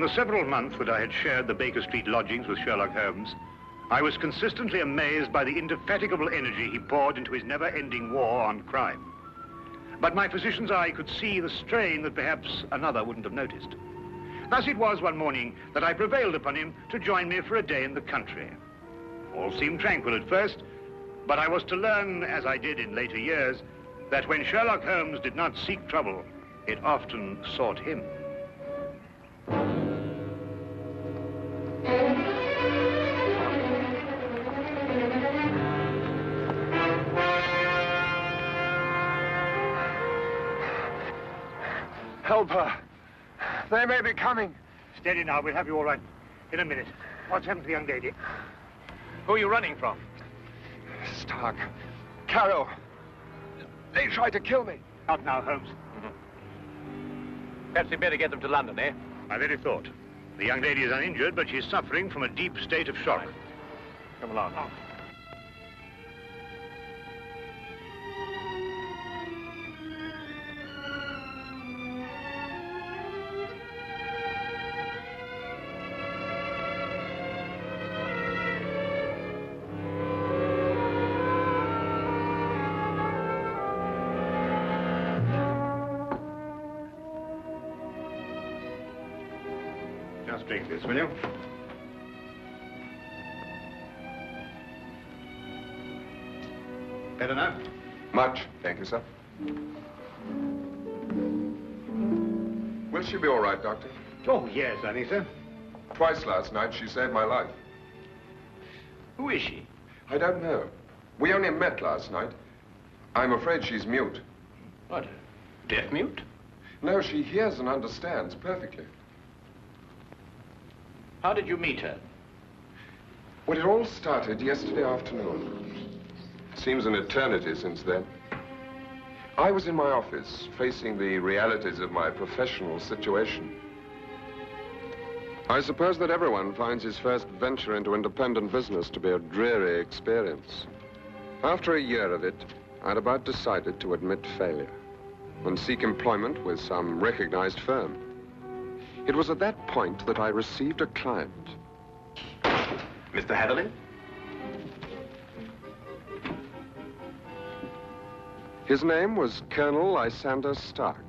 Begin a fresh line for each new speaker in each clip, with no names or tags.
In the several months that I had shared the Baker Street lodgings with Sherlock Holmes, I was consistently amazed by the indefatigable energy he poured into his never-ending war on crime. But my physician's eye could see the strain that perhaps another wouldn't have noticed. Thus it was one morning that I prevailed upon him to join me for a day in the country. All seemed tranquil at first, but I was to learn, as I did in later years, that when Sherlock Holmes did not seek trouble, it often sought him.
Help her. They may be coming.
Steady now, we'll have you all right in a minute. What's happened to the young lady?
Who are you running from?
Stark. Carroll. They tried to kill me.
Out now, Holmes.
Perhaps we'd better get them to London, eh?
My very thought. The young lady is uninjured, but she's suffering from a deep state of shock.
Come along.
Oh. Just drink this, will you? Better now?
Much, thank you, sir. Will she be all right, Doctor?
Oh, yes, I think so.
Twice last night she saved my life.
Who is she?
I don't know. We only met last night. I'm afraid she's mute.
What, deaf mute?
No, she hears and understands perfectly.
How did you meet her?
Well, it all started yesterday afternoon. Seems an eternity since then. I was in my office, facing the realities of my professional situation. I suppose that everyone finds his first venture into independent business to be a dreary experience. After a year of it, I'd about decided to admit failure and seek employment with some recognized firm. It was at that point that I received a client.
Mr. Hatherley?
His name was Colonel Lysander Stark.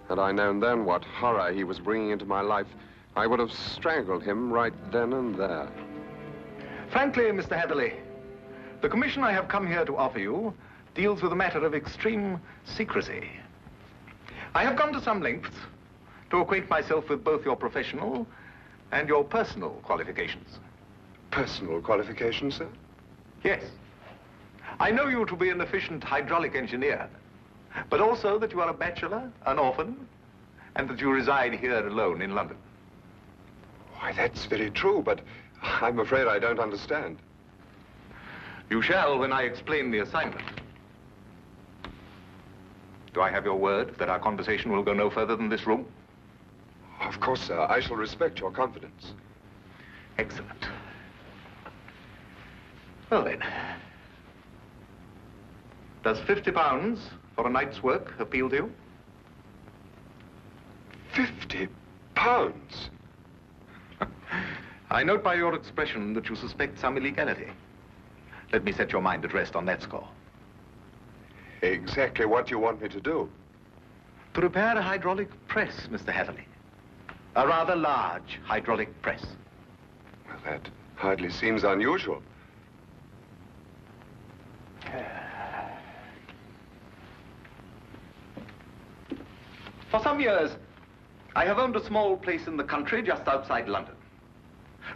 Had I known then what horror he was bringing into my life, I would have strangled him right then and there.
Frankly, Mr. Hatherley, the commission I have come here to offer you deals with a matter of extreme secrecy. I have gone to some lengths to acquaint myself with both your professional and your personal qualifications.
Personal qualifications, sir?
Yes. I know you to be an efficient hydraulic engineer, but also that you are a bachelor, an orphan, and that you reside here alone in London.
Why, that's very true, but I'm afraid I don't understand.
You shall when I explain the assignment. Do I have your word that our conversation will go no further than this room?
Of course, sir. I shall respect your confidence.
Excellent. Well, then. Does £50 for a night's work appeal to you?
£50?
I note by your expression that you suspect some illegality. Let me set your mind at rest on that score.
Exactly what you want me to do?
To repair a hydraulic press, Mr. Hatherley. A rather large hydraulic press.
Well, that hardly seems unusual.
For some years, I have owned a small place in the country just outside London.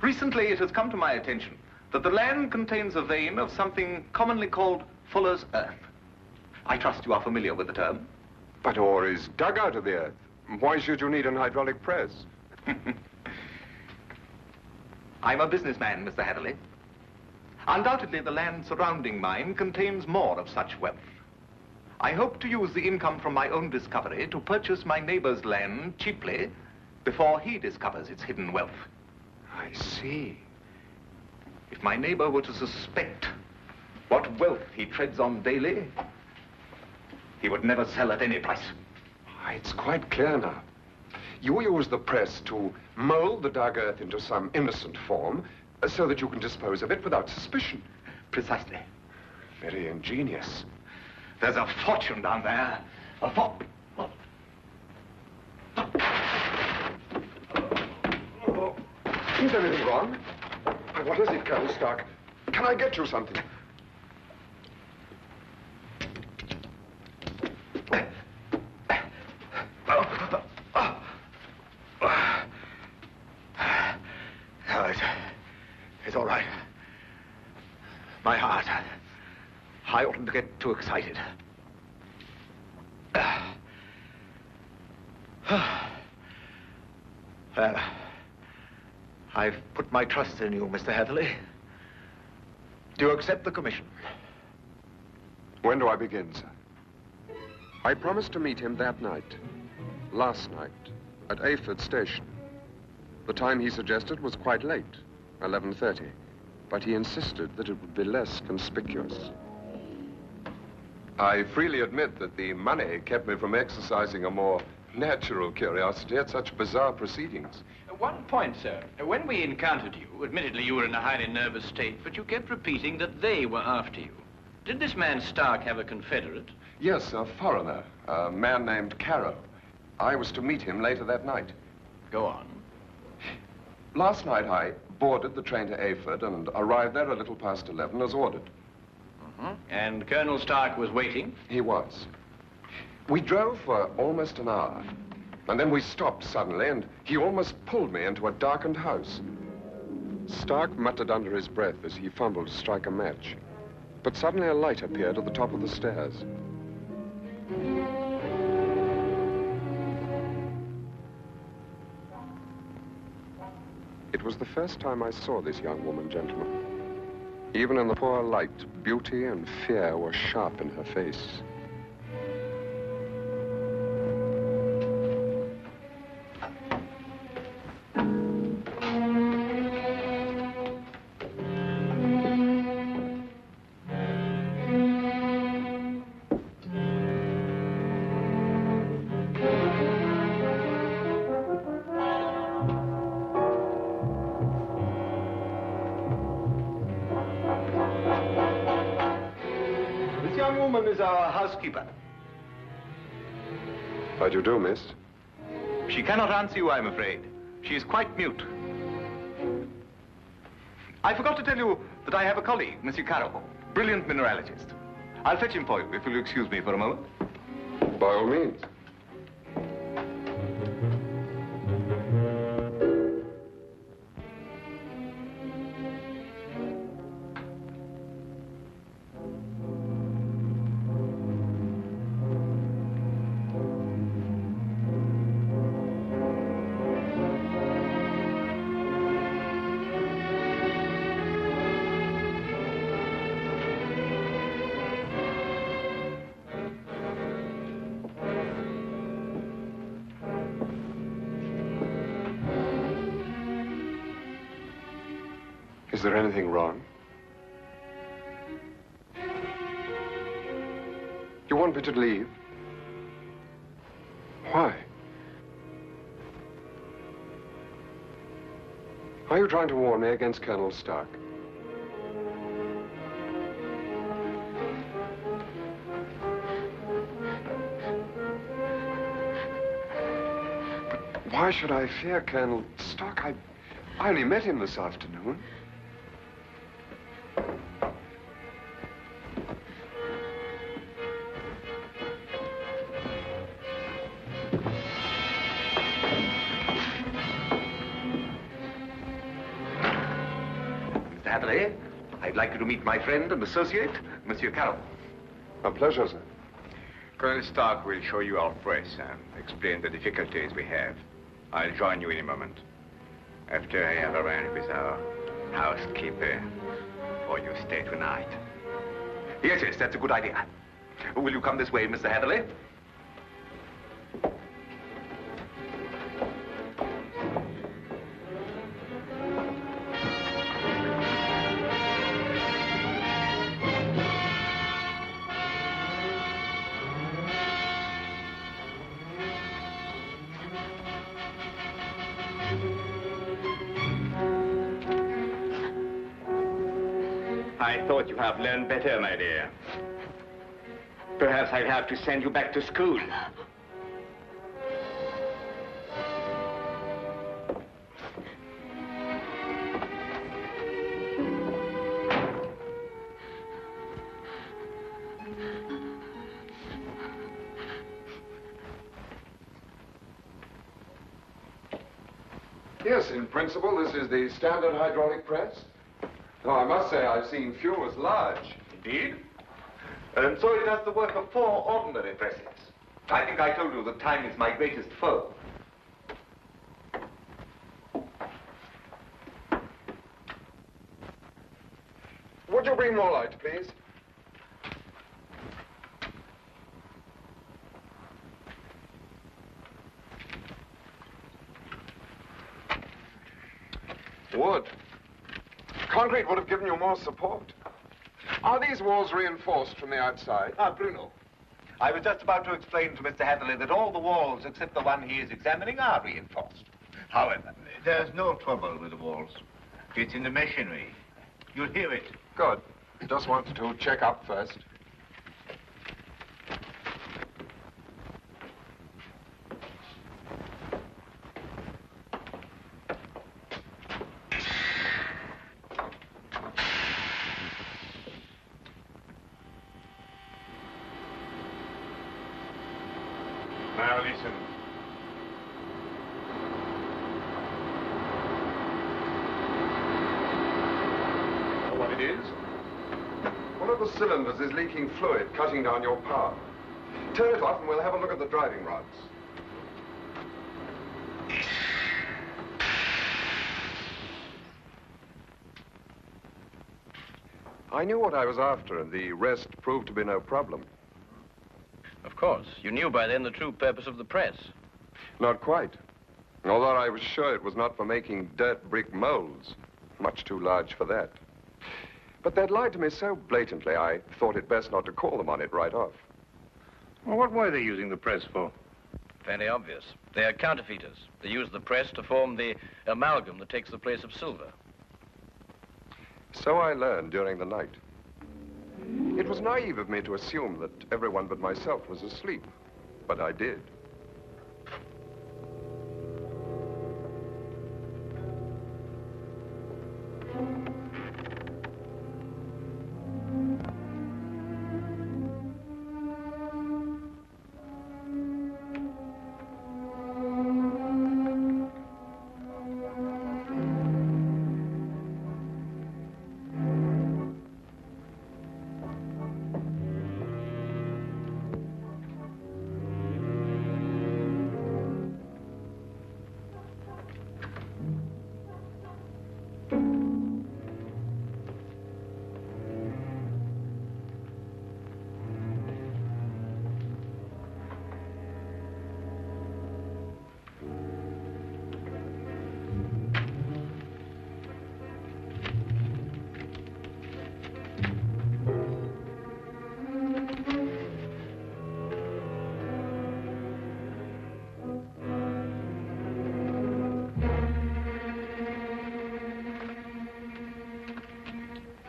Recently, it has come to my attention that the land contains a vein of something commonly called fuller's earth. I trust you are familiar with the term.
But ore is dug out of the earth. Why should you need an hydraulic press?
I'm a businessman, Mr. Hatherley. Undoubtedly, the land surrounding mine contains more of such wealth. I hope to use the income from my own discovery to purchase my neighbor's land cheaply before he discovers its hidden wealth.
I see.
If my neighbor were to suspect what wealth he treads on daily, he would never sell at any price.
It's quite clear now. You use the press to mold the dug earth into some innocent form so that you can dispose of it without suspicion.
Precisely.
Very ingenious.
There's a fortune down there. A
Is there anything wrong? What is it, Colonel Stark? Can I get you something?
It's all right. My heart. I oughtn't to get too excited. Well, I've put my trust in you, Mr. Heatherley. Do you accept the commission?
When do I begin, sir? I promised to meet him that night, last night, at Ayford Station. The time he suggested was quite late, 11:30, but he insisted that it would be less conspicuous. I freely admit that the money kept me from exercising a more natural curiosity at such bizarre proceedings.
One point, sir. When we encountered you, admittedly you were in a highly nervous state, but you kept repeating that they were after you. Did this man Stark have a confederate?
Yes, a foreigner, a man named Carrow. I was to meet him later that night.
Go on.
Last night I boarded the train to Ayford and arrived there a little past 11 as ordered.
And Colonel Stark was waiting?
He was. We drove for almost an hour, and then we stopped suddenly, and he almost pulled me into a darkened house. Stark muttered under his breath as he fumbled to strike a match, but suddenly a light appeared at the top of the stairs. It was the first time I saw this young woman, gentlemen. Even in the poor light, beauty and fear were sharp in her face.
Is our housekeeper.
How do you do, miss?
She cannot answer you, I'm afraid. She is quite mute. I forgot to tell you that I have a colleague, Monsieur Carroll, brilliant mineralogist. I'll fetch him for you, if you'll excuse me for a moment.
By all means. Is there anything wrong? You want me to leave? Why? Are you trying to warn me against Colonel Stark? But why should I fear Colonel Stark? I only met him this afternoon.
I'd like you to meet my friend and associate, Monsieur Carroll.
A pleasure, sir.
Colonel Stark will show you our press and explain the difficulties we have. I'll join you in a moment. After I have arranged with our housekeeper for your stay tonight.
Yes, that's a good idea. Will you come this way, Mr. Heatherley?
I thought you have learned better, my dear. Perhaps I'll have to send you back to school.
Yes, in principle, this is the standard hydraulic press. Though I must say I've seen few as large.
Indeed. And so it does the work of 4 ordinary presses. I think I told you that time is my greatest foe.
Would you bring more light, please? Wood. Concrete would have given you more support. Are these walls reinforced from the outside?
Ah, Bruno. I was just about to explain to Mr. Hatherley that all the walls except the one he is examining are reinforced.
However, there's no trouble with the walls. It's in the machinery. You'll hear it.
Good. Just wanted to check up first.
Now listen.
Know what it is? One of the cylinders is leaking fluid, cutting down your power. Turn it off and we'll have a look at the driving rods. I knew what I was after, and the rest proved to be no problem.
Of course. You knew by then the true purpose of the press.
Not quite. Although I was sure it was not for making dirt brick molds. Much too large for that. But they'd lied to me so blatantly, I thought it best not to call them on it right off.
Well, what were they using the press for?
Fairly obvious. They are counterfeiters. They use the press to form the amalgam that takes the place of silver.
So I learned during the night. It was naive of me to assume that everyone but myself was asleep, but I did.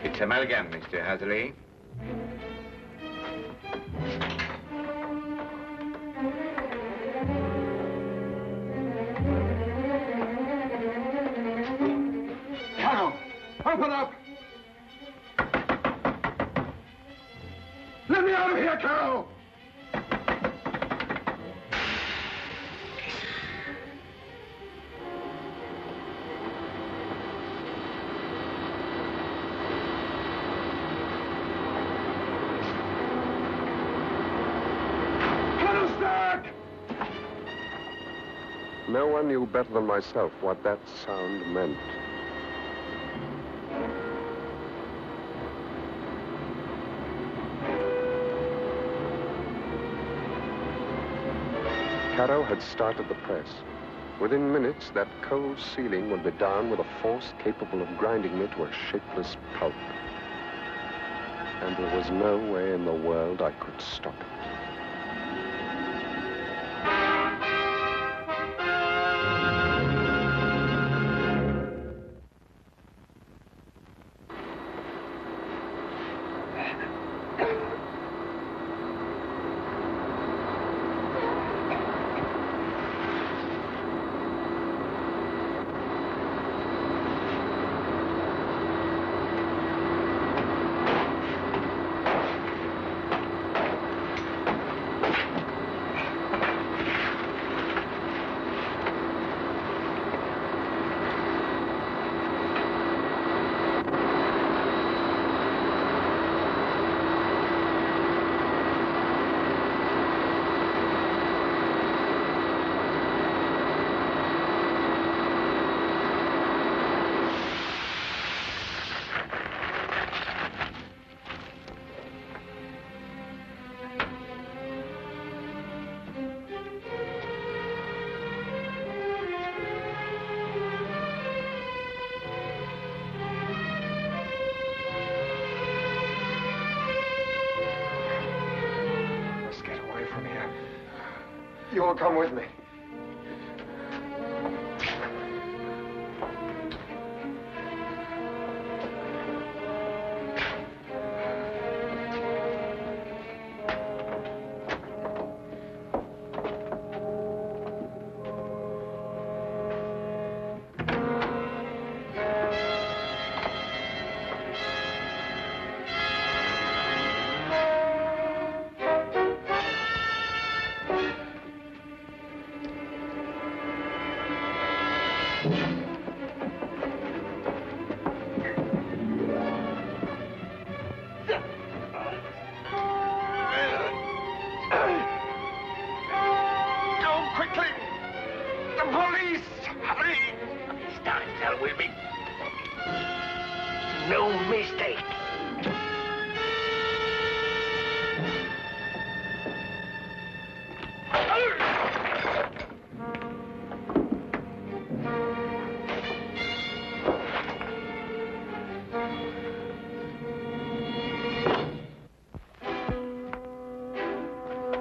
It's amalgam, Mr. Hatherley.
Carol, open up! Let me out of here, Carol! No one knew better than myself what that sound meant. Caro had started the press. Within minutes, that cold ceiling would be down with a force capable of grinding me to a shapeless pulp. And there was no way in the world I could stop it. will come with me.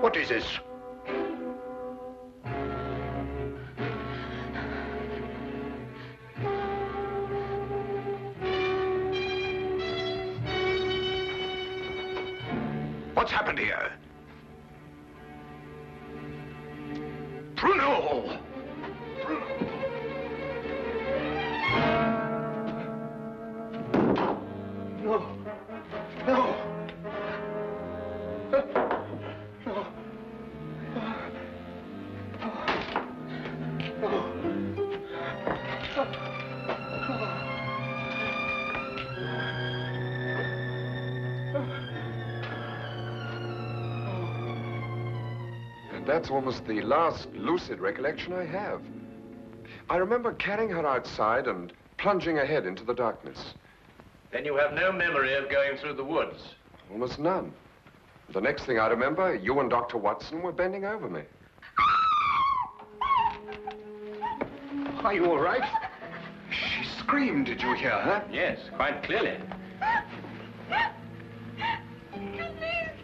What is this? What's happened here? Bruno! No. No.
That's almost the last lucid recollection I have. I remember carrying her outside and plunging ahead into the darkness.
Then you have no memory of going through the woods?
Almost none. The next thing I remember, you and Dr. Watson were bending over me.
Are you all right?
She screamed. Did you hear her?
Yes, quite clearly.
Please,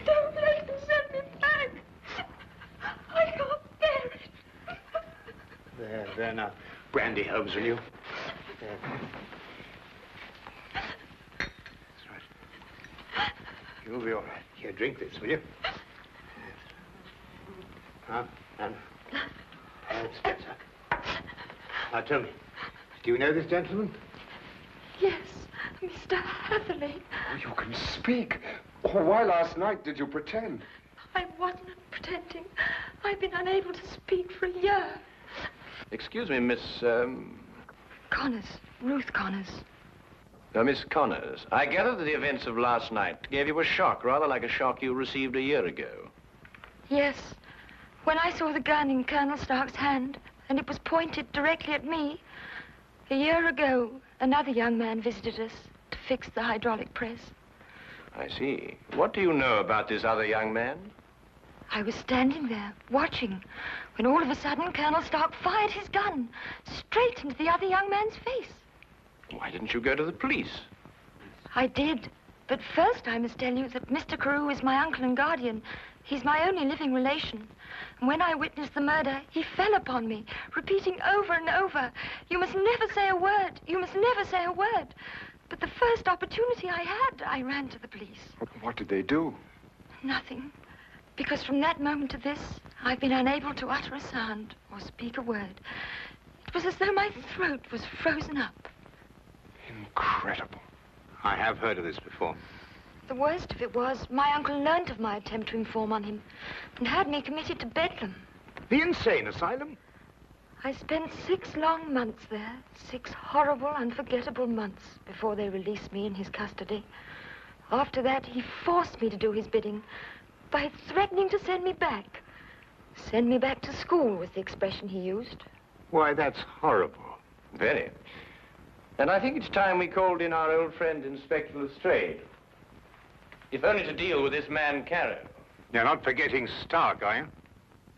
don't let them send me back. I can't bear it.
There now. Brandy, Holmes, will you? There. That's right. You'll be all right. Here, drink this, will you? Now, Spencer. Now, tell me, do you know this gentleman?
Yes, Mr. Hatherley.
Oh, you can speak. Oh, why last night did you pretend?
I wasn't pretending. I've been unable to speak for a year.
Excuse me, Miss,
Connors. Ruth Connors.
Miss Connors. I gather that the events of last night gave you a shock, rather like a shock you received a year ago.
Yes. When I saw the gun in Colonel Stark's hand, and it was pointed directly at me, a year ago, another young man visited us to fix the hydraulic press.
I see. What do you know about this other young man?
I was standing there, watching, when all of a sudden Colonel Stark fired his gun straight into the other young man's face.
Why didn't you go to the police?
I did. But first I must tell you that Mr. Carew is my uncle and guardian. He's my only living relation. And when I witnessed the murder, he fell upon me, repeating over and over, "You must never say a word. You must never say a word." But the first opportunity I had, I ran to the police.
What did they do?
Nothing. Because from that moment to this, I've been unable to utter a sound or speak a word. It was as though my throat was frozen up.
Incredible.
I have heard of this before.
The worst of it was, my uncle learnt of my attempt to inform on him and had me committed to Bedlam.
The insane asylum?
I spent 6 long months there, 6 horrible, unforgettable months before they released me in his custody. After that, he forced me to do his bidding by threatening to send me back. Send me back to school was the expression he used.
Why, that's horrible.
Very. And I think it's time we called in our old friend, Inspector Lestrade. If only to deal with this man, Carew.
You're not forgetting Stark, are you?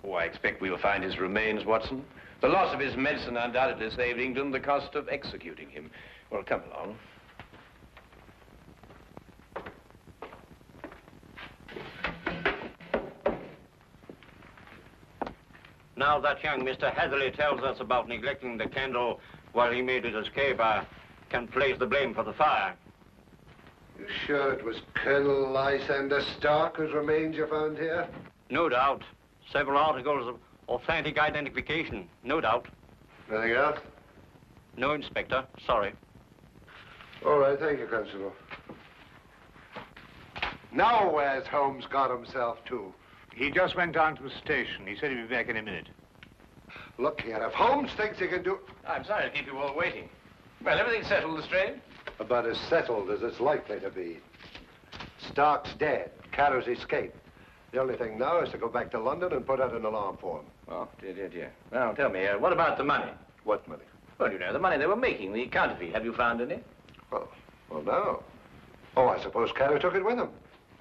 Oh, I expect we'll find his remains, Watson. The loss of his medicine undoubtedly saved England the cost of executing him. Well, come along.
Now that young Mr. Hatherley tells us about neglecting the candle while he made his escape, I can place the blame for the fire.
You sure it was Colonel Lysander Stark whose remains you found here?
No doubt. Several articles of authentic identification, no doubt.
Anything else?
No, Inspector. Sorry.
All right, thank you, Constable. Now where's Holmes got himself to?
He just went down to the station. He said he'd be back in a minute.
Look here, if Holmes thinks he can do...
I'm sorry to keep you all waiting. Well, everything's settled, Lestrade?
About as settled as it's likely to be. Stark's dead. Carrow's escaped. The only thing now is to go back to London and put out an alarm for him.
Oh, dear. Well, tell me, what about the money?
What money?
Well, you know, the money they were making, the counterfeit. Have you found any?
Well, no. Oh, I suppose Carrow took it with him.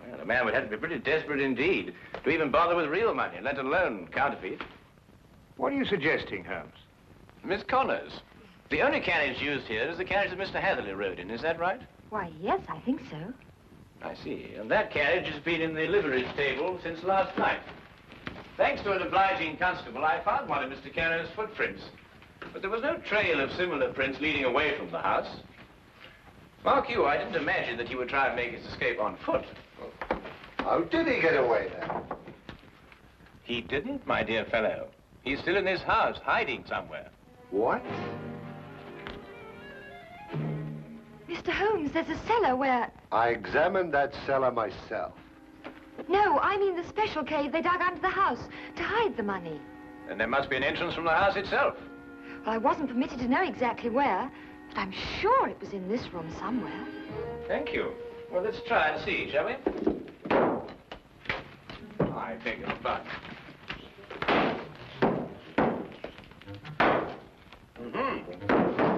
Well, a man would have to be pretty desperate indeed to even bother with real money, let alone counterfeit.
What are you suggesting, Holmes?
Miss Connors, the only carriage used here is the carriage that Mr. Hatherley rode in. Is that right?
Why, yes, I think so.
I see. And that carriage has been in the livery stable since last night. Thanks to an obliging constable, I found one of Mr. Carrow's footprints. But there was no trail of similar prints leading away from the house. Mark you, I didn't imagine that he would try and make his escape on foot.
How did he get away, then?
He didn't, my dear fellow. He's still in this house, hiding somewhere.
What?
Mr. Holmes, there's a cellar where...
I examined that cellar myself.
No, I mean the special cave they dug under the house to hide the money.
And there must be an entrance from the house itself.
Well, I wasn't permitted to know exactly where, but I'm sure it was in this room somewhere.
Thank you. Well, let's try and see, shall we? I beg your pardon.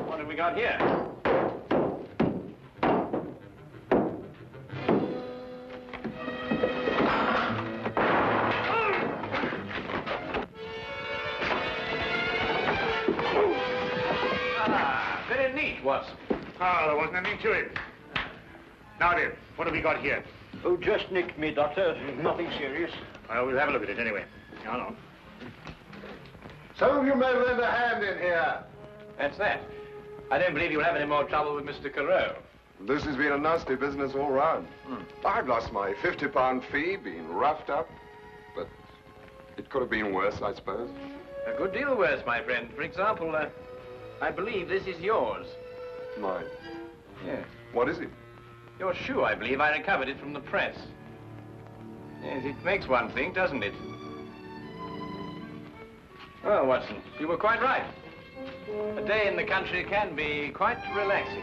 What have we got here? Very neat, Watson.
Oh, there wasn't anything to it. Now then, what have we got here?
Oh, just nicked me, Doctor. Nothing serious.
Well, we'll have a look at it anyway. No.
Some of you may lend a hand in here.
That's that. I don't believe you'll have any more trouble with Mr. Carew.
This has been a nasty business all round. I've lost my £50 fee, been roughed up, but it could have been worse, I suppose.
A good deal worse, my friend. For example, I believe this is yours.
Mine?
Yes.
What is it?
Your shoe, I believe. I recovered it from the press. Yes, it makes one think, doesn't it? Well, Watson, you were quite right. A day in the country can be quite relaxing.